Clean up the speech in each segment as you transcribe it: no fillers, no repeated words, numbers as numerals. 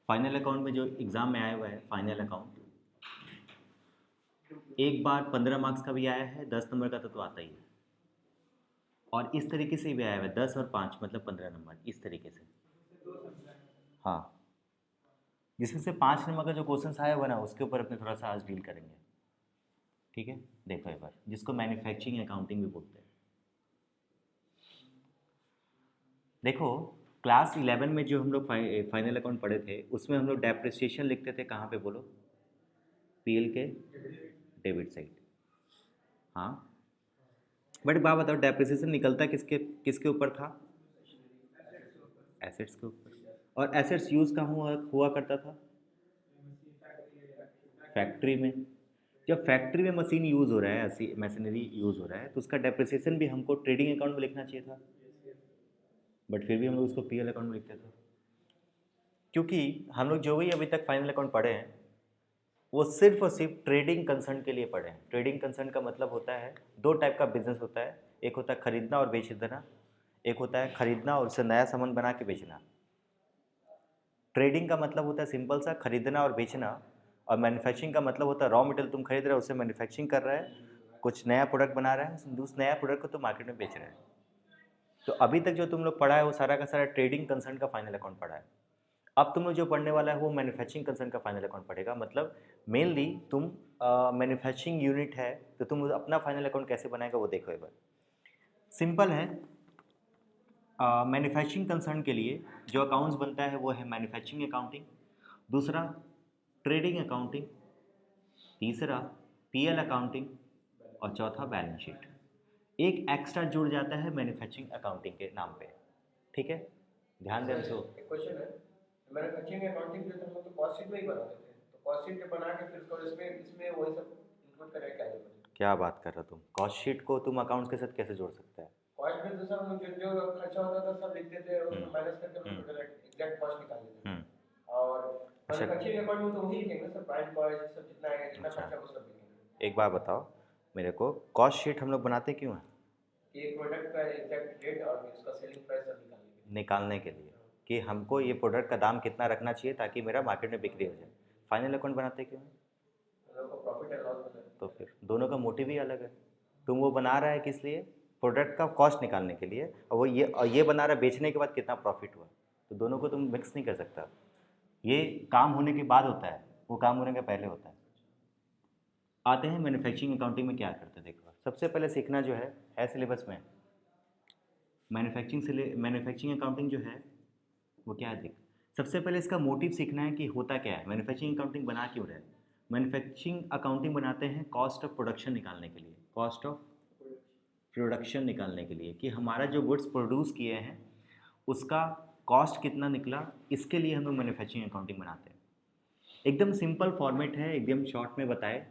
Final account में जो exam में आया हुआ है फाइनल अकाउंट, एक बार 15 मार्क्स का भी आया है, 10 नंबर का तो आता ही है। और इस तरीके से भी आया हुआ है 10 और 5 मतलब 15 नंबर, इस तरीके से। हाँ, जिसमें से 5 नंबर का जो क्वेश्चन आया हुआ ना, उसके ऊपर अपने थोड़ा सा आज डील करेंगे। ठीक है, देखो एक बार, जिसको मैन्युफैक्चरिंग अकाउंटिंग भी बोलते हैं। देखो, क्लास 11 में जो हम लोग फाइनल अकाउंट पढ़े थे, उसमें हम लोग डेप्रिसिएशन लिखते थे कहाँ पे बोलो? पीएल के डेबिट साइड। हाँ, बट बात बताओ, डेप्रिसिएशन निकलता किसके किसके ऊपर था? एसेट्स के ऊपर। और एसेट्स यूज़ कहाँ हुआ करता था? फैक्ट्री में। जब फैक्ट्री में मशीन यूज़ हो रहा है, ऐसी मशीनरी यूज़ हो रहा है, तो उसका डेप्रिसिएशन भी हमको ट्रेडिंग अकाउंट में लिखना चाहिए था, बट फिर भी हम लोग उसको पीएल अकाउंट में लिखते थे। क्योंकि हम लोग जो भी अभी तक फाइनल अकाउंट पढ़े हैं, वो सिर्फ और सिर्फ ट्रेडिंग कंसर्न के लिए पढ़े हैं। ट्रेडिंग कंसर्न का मतलब होता है, दो टाइप का बिजनेस होता है, एक होता है खरीदना और बेच देना, एक होता है खरीदना और उससे नया सामान बना के बेचना। ट्रेडिंग का मतलब होता है सिंपल सा खरीदना और बेचना, और मैन्युफैक्चरिंग का मतलब होता है रॉ मटेरियल तुम खरीद रहे हो, उससे मैन्युफैक्चरिंग कर रहा है, कुछ नया प्रोडक्ट बना रहा है, उस नया प्रोडक्ट को तुम मार्केट में बेच रहे हैं। तो अभी तक जो तुम लोग पढ़ा है वो सारा का सारा ट्रेडिंग कंसर्न का फाइनल अकाउंट पढ़ा है। अब तुम लोग जो पढ़ने वाला है वो मैन्युफैक्चरिंग कंसर्न का फाइनल अकाउंट पढ़ेगा। मतलब मेनली तुम मैन्युफैक्चरिंग यूनिट है, तो तुम अपना फाइनल अकाउंट कैसे बनाएगा वो देखो एक बार। सिंपल है, मैन्युफैक्चरिंग कंसर्न के लिए जो अकाउंट्स बनता है वो है मैन्युफैक्चरिंग अकाउंटिंग, दूसरा ट्रेडिंग अकाउंटिंग, तीसरा पीएल अकाउंटिंग, और चौथा बैलेंस शीट। एक एक्स्ट्रा जुड़ जाता है मैन्युफैक्चरिंग अकाउंटिंग के नाम पे। ठीक है, ध्यान दें हमसे। एक क्वेश्चन है, मैन्युफैक्चरिंग अकाउंटिंग जो थे हम लोग तो कॉस्ट शीट में ही बनाते थे, तो कॉस्ट शीट बना के फिर उसको इसमें इसमें वही सब इंक्लूड करें क्या जरूरत है? क्या बात कर रहे हो तुम? कॉस्ट शीट को तुम अकाउंट्स के साथ कैसे जोड़ सकते हैं? कॉस्ट में तो सब हम लोग जो जो खर्चा होता था सब लिखते थे और उसको हम्म। माइनस करके हम हम्म। लोग एग्जैक्ट कॉस्ट निकाल लेते हम्म। थे। और अच्छा, मैन्युफैक्चरिंग अकाउंट में तो वही लिखेंगे सर, प्राइम कॉस्ट सब जितना है, जितना अच्छा, खर्चा वो सब लिखेंगे। एक बात बताओ मेरे को, कॉस्ट शीट हम लोग बनाते क्यों हैं? कि एक प्रोडक्ट का एग्जैक्ट रेट और उसका सेलिंग प्राइस सब निकालेंगे। निकालने के लिए कि हमको ये प्रोडक्ट का दाम कितना रखना चाहिए ताकि मेरा मार्केट में बिक्री हो जाए। फाइनल अकाउंट बनाते क्यों हैं? हम लोग को प्रॉफिट एंड लॉस होता तो है। फिर दोनों का मोटिव ही अलग है। तुम वो बना रहा है किस लिए? प्रोडक्ट का कॉस्ट निकालने के लिए, और ये बना रहा है बेचने के बाद कितना प्रॉफिट हुआ। तो दोनों को तुम मिक्स नहीं कर सकता। ये काम होने के बाद होता है, वो काम होने के पहले होता है। आते हैं मैन्युफैक्चरिंग अकाउंटिंग में क्या करते हैं। देखो, सबसे पहले सीखना जो है सिलेबस में मैन्युफैक्चरिंग अकाउंटिंग जो है वो क्या है। देख, सबसे पहले इसका मोटिव सीखना है कि होता क्या है, मैन्युफैक्चरिंग अकाउंटिंग बना क्यों रहे हैं। मैन्युफैक्चरिंग अकाउंटिंग बनाते हैं कॉस्ट ऑफ प्रोडक्शन निकालने के लिए, कॉस्ट ऑफ प्रोडक्शन निकालने के लिए कि हमारा जो गुड्स प्रोड्यूस किए हैं उसका कॉस्ट कितना निकला, इसके लिए हम लोग मैन्युफैक्चरिंग अकाउंटिंग बनाते हैं। एकदम सिंपल फॉर्मेट है, एकदम शॉर्ट में बताए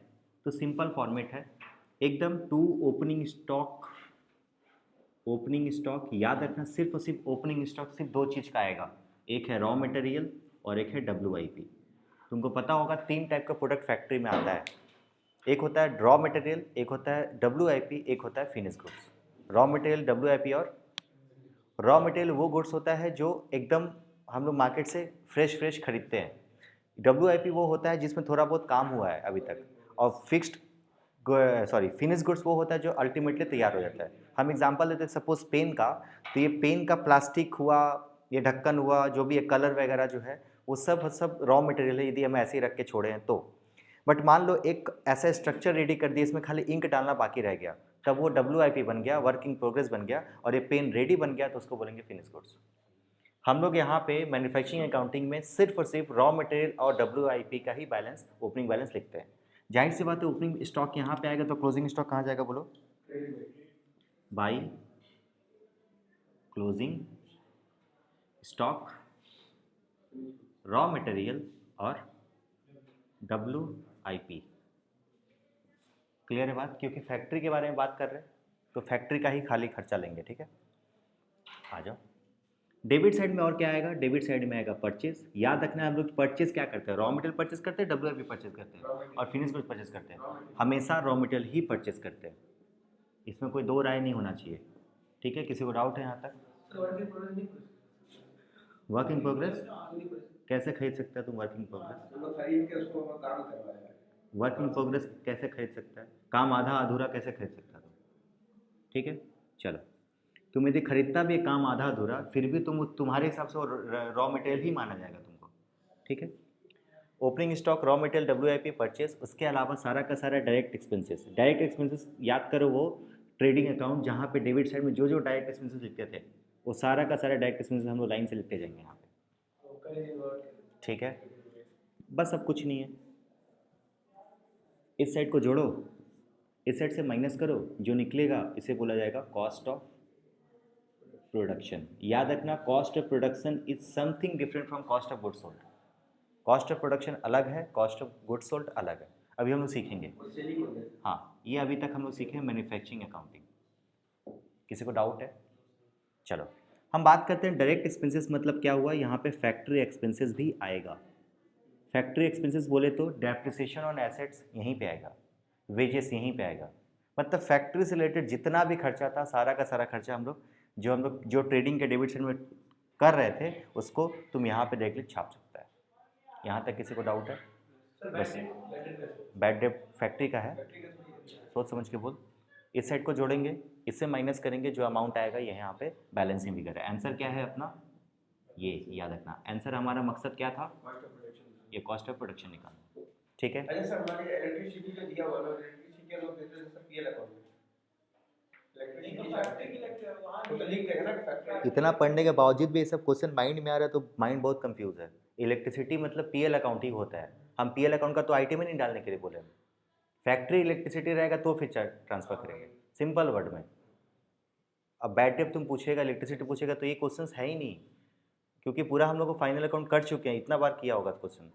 तो सिंपल फॉर्मेट है एकदम। टू ओपनिंग स्टॉक याद रखना, सिर्फ और सिर्फ ओपनिंग स्टॉक सिर्फ दो चीज़ का आएगा, एक है रॉ मटेरियल और एक है WIP। तुमको पता होगा 3 टाइप का प्रोडक्ट फैक्ट्री में आता है, एक होता है रॉ मटेरियल, एक होता है WIP, एक होता है finish goods. Raw material, WIP। और रॉ मटेरियल वो गुड्स होता है जो एकदम हम लोग मार्केट से फ्रेश फ्रेश खरीदते हैं। WIP वो होता है जिसमें थोड़ा बहुत काम हुआ है अभी तक। और फिनिश गुड्स वो होता है जो अल्टीमेटली तैयार हो जाता है। हम एग्जांपल देते हैं सपोज पेन का, तो ये पेन का प्लास्टिक हुआ, ये ढक्कन हुआ, जो भी है कलर वगैरह जो है, वो सब सब रॉ मटेरियल है, यदि हम ऐसे ही रख के छोड़े हैं तो। बट मान लो एक ऐसा स्ट्रक्चर रेडी कर दिया, इसमें खाली इंक डालना बाकी रह गया, तब वो WIP बन गया, वर्क इन प्रोग्रेस बन गया, और ये पेन रेडी बन गया तो उसको बोलेंगे फिनिश गुड्स। हम लोग यहाँ पे मैन्युफैक्चरिंग अकाउंटिंग में सिर्फ और सिर्फ रॉ मटेरियल और WIP का ही बैलेंस, ओपनिंग बैलेंस लिखते हैं। जाहिर सी बात है, ओपनिंग स्टॉक यहाँ पे आएगा तो क्लोजिंग स्टॉक कहाँ जाएगा बोलो? By closing stock, raw material और WIP। क्लियर है बात? क्योंकि फैक्ट्री के बारे में बात कर रहे हैं तो फैक्ट्री का ही खाली खर्चा लेंगे। ठीक है, आ जाओ। डेबिट साइड में और क्या आएगा? डेबिट साइड में आएगा परचेज। याद रखना है, हम लोग परचेज क्या करते हैं? रॉ मटेरियल परचेज करते हैं, WIP परचेज करते हैं, और फिनिश गुड्स परचेज करते हैं। हमेशा रॉ मटेरियल ही परचेज करते हैं, इसमें कोई दो राय नहीं होना चाहिए। ठीक है, किसी को डाउट है यहाँ तक? वर्क इन प्रोग्रेस कैसे खरीद सकता है तुम वर्क इन प्रोग्रेस? तो खरीद के उसको मैं काम करवाया। वर्क इन प्रोग्रेस कैसे खरीद सकता है? काम आधा अधूरा कैसे खरीद सकता है तुम? ठीक है, चलो, तुम यदि खरीदता भी है काम आधा अधूरा, फिर भी तुम्हारे हिसाब से वो रॉ मटेरियल ही माना जाएगा तुमको। ठीक है, opening stock, raw material, WIP purchase, उसके अलावा सारा का सारा डायरेक्ट एक्सपेंसेस। डायरेक्ट एक्सपेंसेस याद करो, वो ट्रेडिंग अकाउंट जहाँ पे डेबिट साइड में जो जो डायरेक्ट एक्सपेंसेस लिखते थे, वो सारा का सारा डायरेक्ट एक्सपेंसेस हम लोग लाइन से लिखते जाएंगे यहाँ पे। ठीक है, बस अब कुछ नहीं है, इस साइड को जोड़ो, इस साइड से माइनस करो, जो निकलेगा इसे बोला जाएगा कॉस्ट ऑफ प्रोडक्शन। याद रखना, cost of production is something different from cost of goods sold. Cost of production अलग है, कॉस्ट ऑफ गुड्स सोल्ड अलग है। अभी हम लोग सीखेंगे। हाँ, ये अभी तक हम लोग सीखे मैन्युफैक्चरिंग अकाउंटिंग। किसी को डाउट है? चलो, हम बात करते हैं डायरेक्ट एक्सपेंसेस मतलब क्या हुआ। यहाँ पे फैक्ट्री एक्सपेंसेस भी आएगा। फैक्ट्री एक्सपेंसेस बोले तो डेप्रिसिएशन ऑन एसेट्स यहीं पे आएगा, वेजेस यहीं पे आएगा। मतलब फैक्ट्री से रिलेटेड जितना भी खर्चा था, सारा का सारा खर्चा हम लोग जो ट्रेडिंग के डेबिट साइड में कर रहे थे, उसको तुम यहाँ पे डायरेक्टली छाप सकता है। यहाँ तक किसी को डाउट है? बस बैड डेट फैक्ट्री का है, सोच समझ के बोल। इस साइड को जोड़ेंगे, इससे माइनस करेंगे, जो अमाउंट आएगा ये यहाँ पे बैलेंसिंग फिगर है। आंसर क्या है अपना? ये याद रखना, आंसर हमारा मकसद क्या था? ये कॉस्ट ऑफ प्रोडक्शन निकालना। ठीक है, अच्छा सर, हमारे इलेक्ट्रिसिटी जो दिया हुआ है, इलेक्ट्रिसिटी के लोग देते हैं सर पीएल अकाउंट। वो तो लिख देगा ना फैक्ट्री। इतना पढ़ने के बावजूद भी ये सब क्वेश्चन माइंड में आ रहा है, तो माइंड बहुत कंफ्यूज है। इलेक्ट्रिसिटी मतलब PL अकाउंट ही होता है। हम PL अकाउंट का तो IT में नहीं डालने के लिए बोले हम। फैक्ट्री इलेक्ट्रिसिटी रहेगा तो फिर ट्रांसफर करेंगे, सिंपल वर्ड में। अब बैड डेट तुम पूछेगा, इलेक्ट्रिसिटी पूछेगा, तो ये क्वेश्चन है ही नहीं, क्योंकि पूरा हम लोग को फाइनल अकाउंट कर चुके हैं, इतना बार किया होगा क्वेश्चन।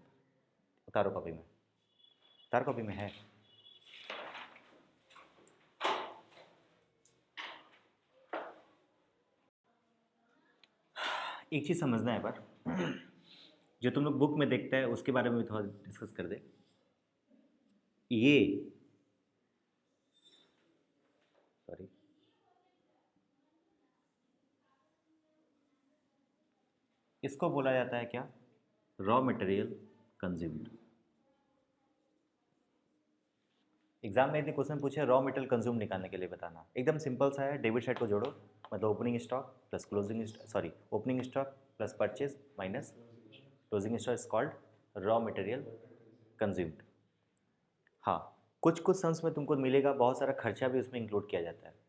उतारो कॉपी में, उतार कॉपी में है। एक चीज़ समझना है पर, जो तुम लोग बुक में देखते हैं उसके बारे में भी थोड़ा डिस्कस कर दे। ये सॉरी, इसको बोला जाता है क्या? Raw material consumed. एग्जाम में यदि क्वेश्चन पूछे रॉ मटेरियल कंज्यूम निकालने के लिए बताना, एकदम सिंपल सा है। डेबिट साइड को जोड़ो, मतलब opening stock plus closing, sorry, opening stock plus purchase minus closing stock is called raw material consumed. हाँ, कुछ कुछ सम्स में तुमको मिलेगा, बहुत सारा खर्चा भी उसमें इंक्लूड किया जाता है।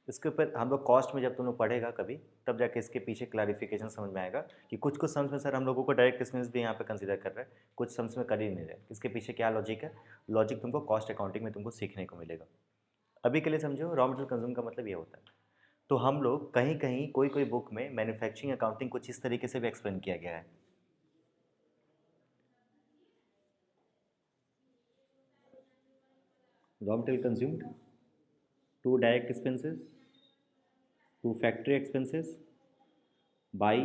इसके ऊपर हम लोग कॉस्ट में जब तुम लोग पढ़ेगा कभी, तब जाके इसके पीछे क्लैरिफिकेशन समझ में आएगा कि कुछ कुछ सम्स में सर हम लोगों को डायरेक्ट एक्सपेंस भी यहाँ पे कंसीडर कर रहे हैं, कुछ सम्स में कर ही नहीं रहे। इसके पीछे क्या लॉजिक है? लॉजिक तुमको कॉस्ट अकाउंटिंग में तुमको सीखने को मिलेगा। अभी के लिए समझो, रॉ मटेरियल कंज्यूम का मतलब ये होता है। तो हम लोग कहीं कहीं कोई कोई बुक में मैन्युफैक्चरिंग अकाउंटिंग कुछ इस तरीके से भी एक्सप्लेन किया गया है। Raw material consumed, to direct expenses, to factory expenses by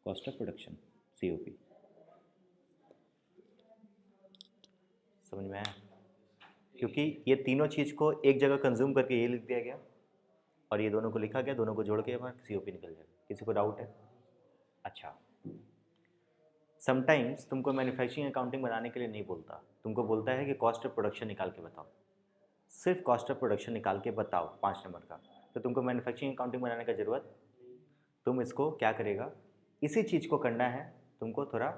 cost of production, COP। समझ में आया? क्योंकि ये तीनों चीज़ को एक जगह कंज्यूम करके ये लिख दिया गया, और ये दोनों को लिखा गया, दोनों को जोड़ के हमारा COP निकल जाएगा। किसी को डाउट है? अच्छा, समटाइम्स तुमको मैन्युफैक्चरिंग अकाउंटिंग बनाने के लिए नहीं बोलता, तुमको बोलता है कि कॉस्ट ऑफ प्रोडक्शन निकाल के बताओ, सिर्फ कॉस्ट ऑफ प्रोडक्शन निकाल के बताओ 5 नंबर का। तो तुमको मैन्युफैक्चरिंग अकाउंटिंग बनाने का ज़रूरत, तुम इसको क्या करेगा, इसी चीज़ को करना है तुमको थोड़ा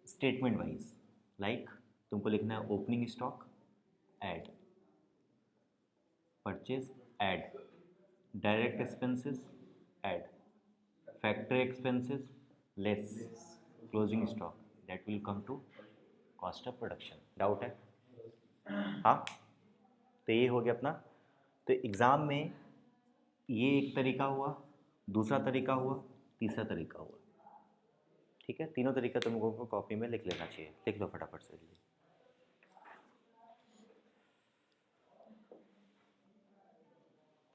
स्टेटमेंट वाइज। लाइक तुमको लिखना है opening stock add, purchase add, direct expenses add, factory expenses less closing stock, that will come to cost of production. Doubt है? हाँ, तो ये हो गया अपना। तो एग्ज़ाम में ये एक तरीका हुआ, दूसरा तरीका हुआ, तीसरा तरीका हुआ। ठीक है, तीनों तरीका तुम लोगों को कॉपी में लिख लेना चाहिए। लिख लो फटाफट से।